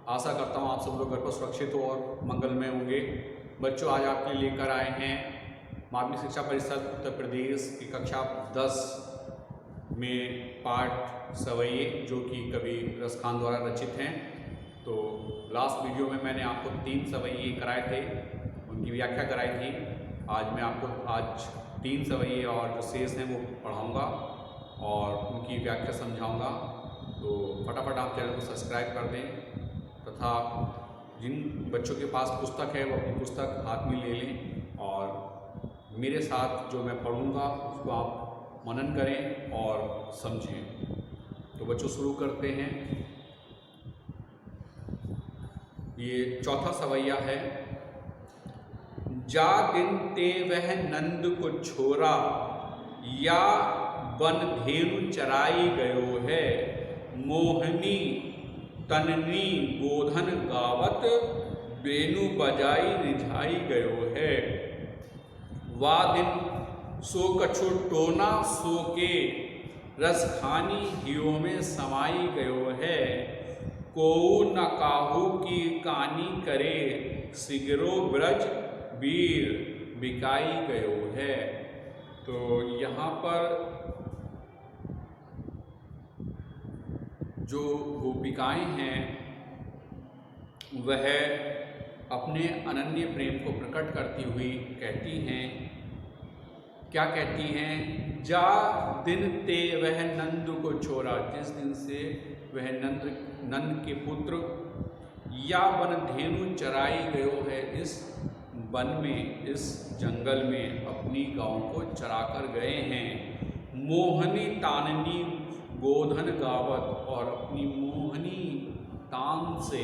आशा करता हूँ आप सब लोग घर पर सुरक्षित हो और मंगलमय होंगे। बच्चों, आज आपके लिए लेकर आए हैं माध्यमिक शिक्षा परिषद उत्तर प्रदेश की कक्षा 10 में पाठ सवैये, जो कि कवि रस खान द्वारा रचित हैं। तो लास्ट वीडियो में मैंने आपको 3 सवैये कराए थे, उनकी व्याख्या कराई थी। आज मैं आपको 3 सवैये और जो शेष हैं वो पढ़ाऊँगा और उनकी व्याख्या समझाऊँगा। तो फटाफट आप चैनल को सब्सक्राइब कर दें तथा जिन बच्चों के पास पुस्तक है वो अपनी पुस्तक हाथ में ले लें और मेरे साथ जो मैं पढ़ूँगा उसको आप मनन करें और समझें। तो बच्चों, शुरू करते हैं। ये चौथा सवैया है। जा दिन ते वह नंद को छोरा, या बन धेनु चराई गयो है। मोहनी तननी गोधन गावत, बेनु बजाई रिझाई गयो है। वा दिन सो कछु टोना सो के, रस खानी हियो में समाई गयो है। को न काहू की कानी करे, सिगरो ब्रज वीर बिकाई गयो है। तो यहाँ पर जो गोपिकाएं हैं वह अपने अनन्य प्रेम को प्रकट करती हुई कहती हैं, क्या कहती हैं? जा दिन ते वह नंद को छोरा, जिस दिन से वह नंद के पुत्र या बन धेनु चराई गयो है, इस वन में, इस जंगल में अपनी गायों को चराकर गए हैं। मोहनी ताननी गोधन गावत, और अपनी मोहनी तान से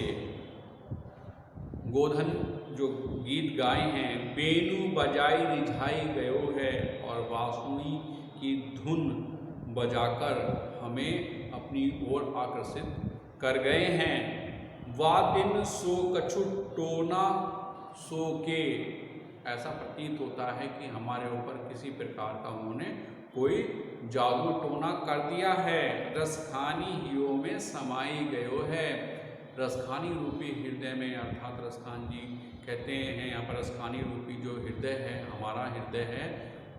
गोधन जो गीत गाए हैं। बेनु बजाई रिझाई गयो है, और बांसुरी की धुन बजाकर हमें अपनी ओर आकर्षित कर गए हैं। वा दिन सो कछु टोना सो के, ऐसा प्रतीत होता है कि हमारे ऊपर किसी प्रकार का उन्होंने कोई जादू टोना कर दिया है। रसखानी हियो में समाई गयो है। रसखानी रूपी हृदय में, अर्थात रसखान जी कहते हैं यहाँ पर रसखानी रूपी जो हृदय है, हमारा हृदय है,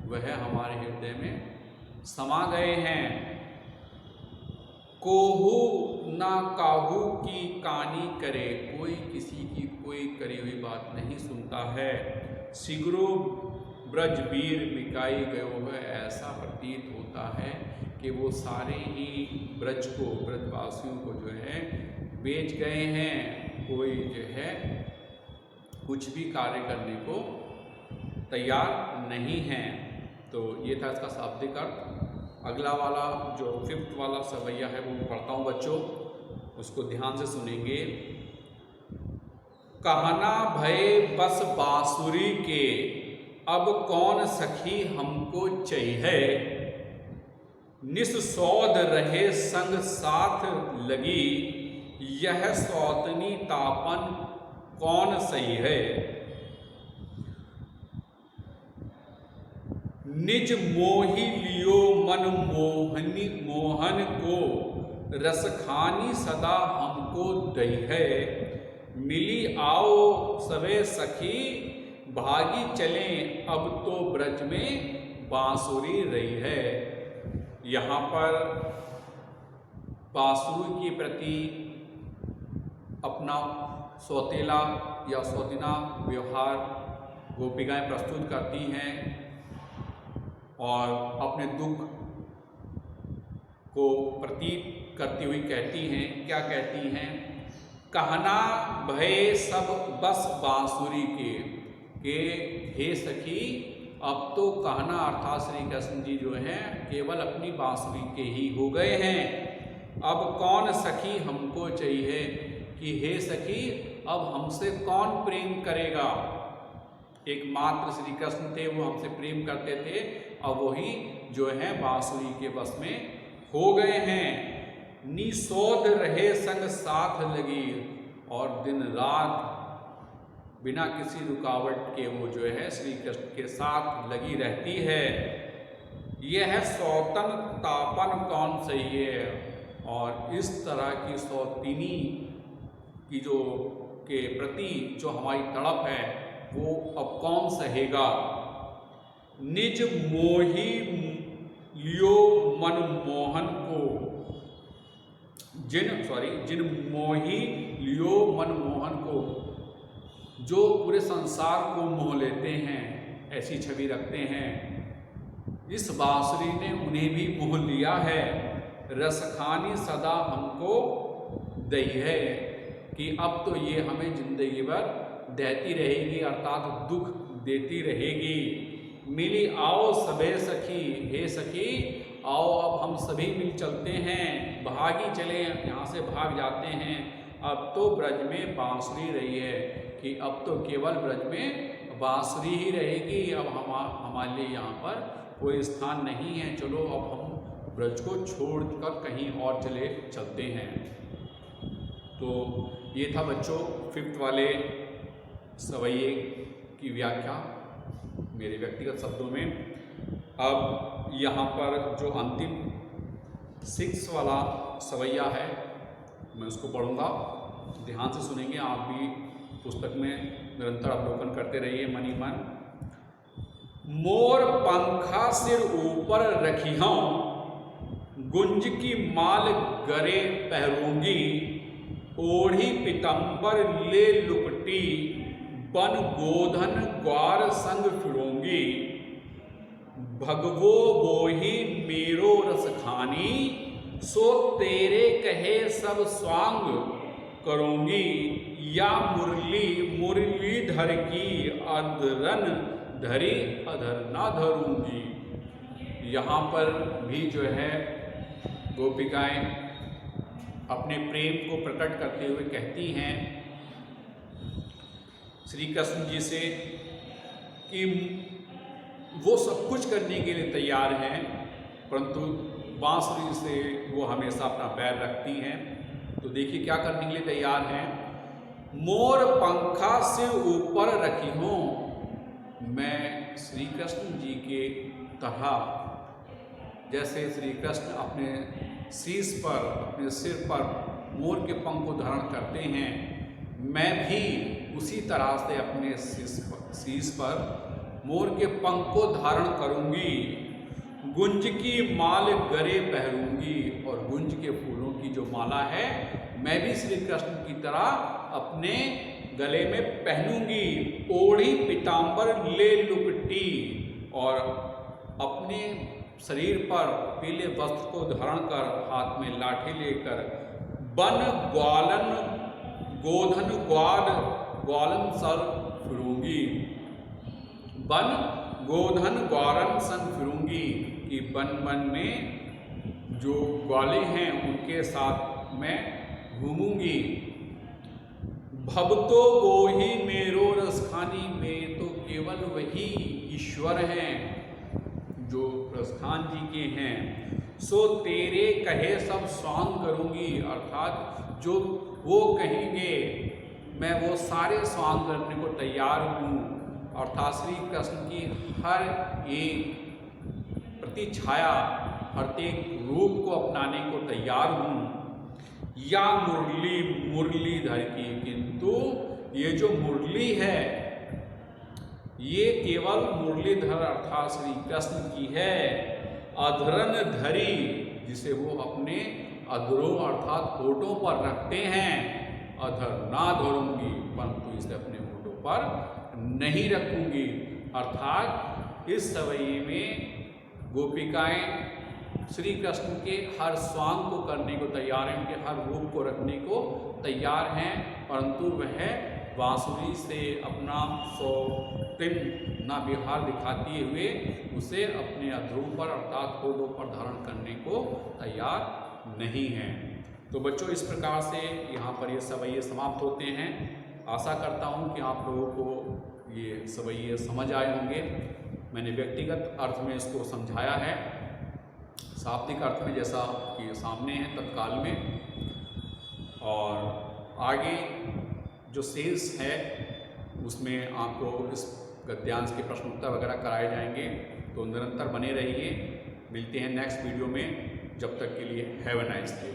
वह हमारे हृदय में समा गए हैं। कोहू ना काहू की कानी करे, कोई किसी की कोई करी हुई बात नहीं सुनता है। सिगरो ब्रज वीर बिकाई गयो है, ऐसा प्रतीत होता है कि वो सारे ही ब्रज को, ब्रजवासियों को जो है बेच गए हैं। कोई जो है कुछ भी कार्य करने को तैयार नहीं है। तो ये था इसका शाब्दिक अर्थ। अगला वाला जो 5th वाला सवैया है वो पढ़ता हूँ बच्चों, उसको ध्यान से सुनेंगे। कहना भय बस बांसुरी के, अब कौन सखी हमको चाहिए। निस्सौद रहे संग साथ लगी, यह सौतनी तापन कौन सही है। निज मोही लियो मन मोहन को, रसखानी सदा हमको दई है। मिली आओ सवे सखी, भागी चलें अब तो ब्रज में बांसुरी रही है। यहाँ पर बांसुरी के प्रति अपना सौतेला या सौतीना व्यवहार गोपिकाएं प्रस्तुत करती हैं और अपने दुख को प्रतीत करती हुई कहती हैं, क्या कहती हैं? कहना भय सब बस बांसुरी के हे सखी, अब तो कहना अर्थात श्री कृष्ण जी जो हैं केवल अपनी बांसुरी के ही हो गए हैं। अब कौन सखी हमको चाहिए, कि हे सखी अब हमसे कौन प्रेम करेगा। एकमात्र श्री कृष्ण थे, वो हमसे प्रेम करते थे, अब वही जो है बांसुरी के बस में हो गए हैं। निसौध रहे संग साथ लगी, और दिन रात बिना किसी रुकावट के वो जो है श्री कृष्ण के साथ लगी रहती है। यह सौतन तापन कौन सही है, और इस तरह की सौतीनी की जो के प्रति जो हमारी तड़प है वो अब कौन सहेगा। निज मोही लियो मनमोहन को, जिन मोही लियो मनमोहन को, जो पूरे संसार को मोह लेते हैं, ऐसी छवि रखते हैं, इस बांसुरी ने उन्हें भी मोह लिया है। रसखानी सदा हमको दई है, कि अब तो ये हमें जिंदगी भर देती रहेगी, अर्थात दुख देती रहेगी। मिली आओ सबे सखी, हे सखी आओ अब हम सभी मिल चलते हैं, भागी चले यहाँ से भाग जाते हैं। अब तो ब्रज में बांसुरी रही है, कि अब तो केवल ब्रज में बांसुरी ही रहेगी, अब हमारे लिए यहाँ पर कोई स्थान नहीं है, चलो अब हम ब्रज को छोड़कर कहीं और चलते हैं। तो ये था बच्चों 5th वाले सवैये की व्याख्या मेरे व्यक्तिगत शब्दों में। अब यहाँ पर जो अंतिम 6 वाला सवैया है मैं उसको पढ़ूँगा, ध्यान से सुनेंगे। आप भी पुस्तक में निरंतर अवलोकन करते रहिए मन ही मन। मोर पंखा सिर ऊपर रखी हूँ, गुंज की माल गरे पहरूंगी, ओढ़ी पितंबर ले लुपटी, बन गोधन ग्वार संग फिरूंगी। भगवो बोही मेरो रस खानी, सो तेरे कहे सब स्वांग करूंगी। या मुरली धर की अधरन धरी अधर ना धरूंगी। यहाँ पर भी जो है गोपिकाएं अपने प्रेम को प्रकट करते हुए कहती हैं श्री कृष्ण जी से कि वो सब कुछ करने के लिए तैयार हैं, परंतु बांसुरी से वो हमेशा अपना पैर रखती हैं। तो देखिए क्या करने के लिए तैयार हैं। मोर पंखा से ऊपर रखी हूँ, मैं श्री कृष्ण जी के तरह, जैसे श्री कृष्ण अपने शीश पर, अपने सिर पर मोर के पंख को धारण करते हैं, मैं भी उसी तरह से अपने शीश पर मोर के पंख को धारण करूंगी। गुंज की माल गरे पहरूंगी, और गुंज के फूलों की जो माला है मैं भी श्री कृष्ण की तरह अपने गले में पहनूंगी। ओढ़ी पीताम्बर ले लुपटी, और अपने शरीर पर पीले वस्त्र को धारण कर, हाथ में लाठी लेकर, बन ग्वालन गोधन ग्वालन सर फिरूंगी। बन गोधन ग्वालन सन फिरूंगी, कि वन में जो ग्वाले हैं उनके साथ मैं घूमूंगी। भक्तो वो ही मेरो रसखानी, में तो केवल वही ईश्वर हैं जो रसखान जी के हैं। सो तेरे कहे सब स्वांग करूंगी, अर्थात जो वो कहेंगे मैं वो सारे स्वांग करने को तैयार हूँ। अर्थात श्री कृष्ण की हर एक प्रतिछाया, हर एक रूप को अपनाने को तैयार हूँ। या मुरलीधर की, किंतु ये जो मुरली है ये केवल मुरलीधर अर्थात श्री कृष्ण की है। अधरन धरी, जिसे वो अपने अधरों अर्थात होठों पर रखते हैं। अधर ना धरूंगी, परंतु इसे अपने होठों पर नहीं रखूंगी। अर्थात इस सवैये में गोपिकाएं श्री कृष्ण के हर स्वांग को करने को तैयार हैं, उनके हर रूप को रखने को तैयार हैं, परंतु वह बांसुरी से अपना ना विहार दिखाते हुए उसे अपने अधरों पर अर्थात होठों पर धारण करने को तैयार नहीं हैं। तो बच्चों इस प्रकार से यहाँ पर ये सवैये समाप्त होते हैं। आशा करता हूँ कि आप लोगों को ये सवैये समझ आए होंगे। मैंने व्यक्तिगत अर्थ में इसको समझाया है, शाब्दिक अर्थ में जैसा कि सामने है तत्काल में, और आगे जो शेष है उसमें आपको इस गद्यांश के प्रश्न उत्तर वगैरह कराए जाएंगे। तो निरंतर बने रहिए। मिलते हैं नेक्स्ट वीडियो में, जब तक के लिए हैव अ नाइस डे।